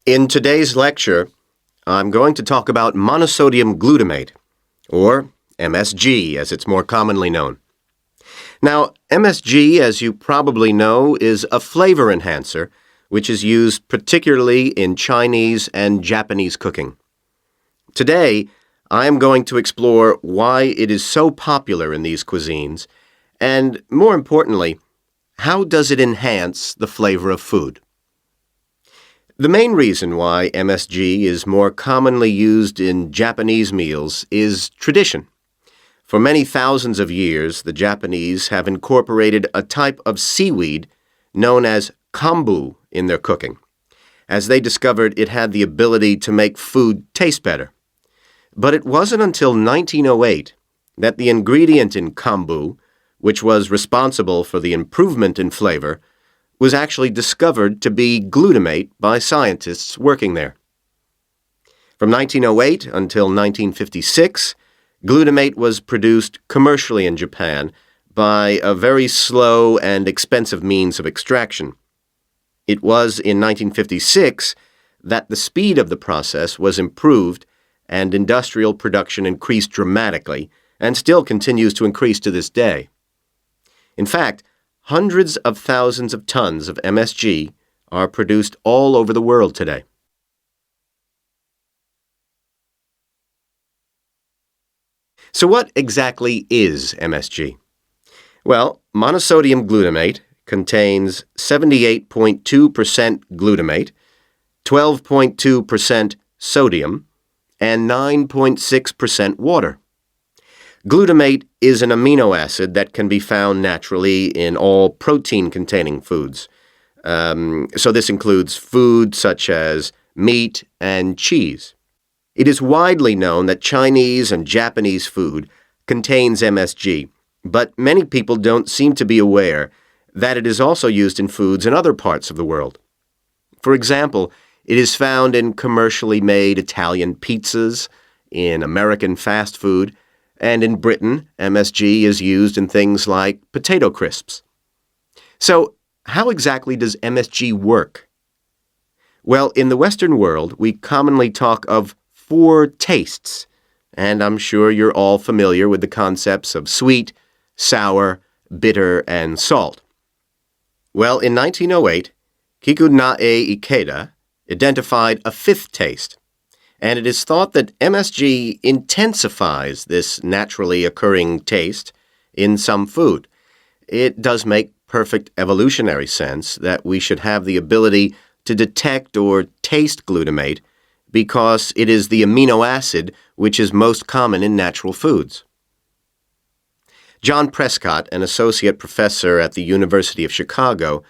In today's lecture, I'm going to talk about monosodium glutamate, or MSG as it's more commonly known. Now, MSG, as you probably know, is a flavor enhancer which is used particularly in Chinese and Japanese cooking. Today, I am going to explore why it is so popular in these cuisines, and more importantly, how does it enhance the flavor of food? The main reason why MSG is more commonly used in Japanese meals is tradition. For many thousands of years, the Japanese have incorporated a type of seaweed known as kombu in their cooking, as they discovered it had the ability to make food taste better. But it wasn't until 1908 that the ingredient in kombu, which was responsible for the improvement in flavor, was actually discovered to be glutamate by scientists working there. From 1908 until 1956, glutamate was produced commercially in Japan by a very slow and expensive means of extraction. It was in 1956 that the speed of the process was improved and industrial production increased dramatically and still continues to increase to this day. In fact, hundreds of thousands of tons of MSG are produced all over the world today. So what exactly is MSG? Well, monosodium glutamate contains 78.2% glutamate, 12.2% sodium, and 9.6% water. Glutamate is an amino acid that can be found naturally in all protein-containing foods. So this includes food such as meat and cheese. It is widely known that Chinese and Japanese food contains MSG, but many people don't seem to be aware that it is also used in foods in other parts of the world. For example, it is found in commercially made Italian pizzas, in American fast food, and in Britain, MSG is used in things like potato crisps. So, how exactly does MSG work? Well, in the Western world, we commonly talk of 4 tastes, and I'm sure you're all familiar with the concepts of sweet, sour, bitter, and salt. Well, in 1908, Kikunae Ikeda identified a 5th taste, and it is thought that MSG intensifies this naturally occurring taste in some food. It does make perfect evolutionary sense that we should have the ability to detect or taste glutamate because it is the amino acid which is most common in natural foods. John Prescott, an associate professor at the University of Chicago,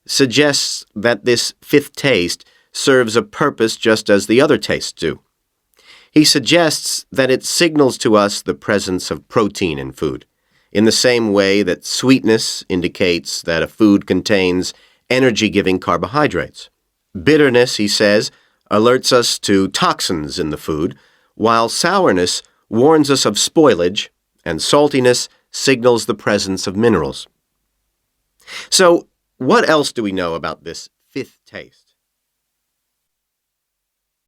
suggests that this 5th taste serves a purpose just as the other tastes do. He suggests that it signals to us the presence of protein in food, in the same way that sweetness indicates that a food contains energy-giving carbohydrates. Bitterness, he says, alerts us to toxins in the food, while sourness warns us of spoilage, and saltiness signals the presence of minerals. So, what else do we know about this 5th taste?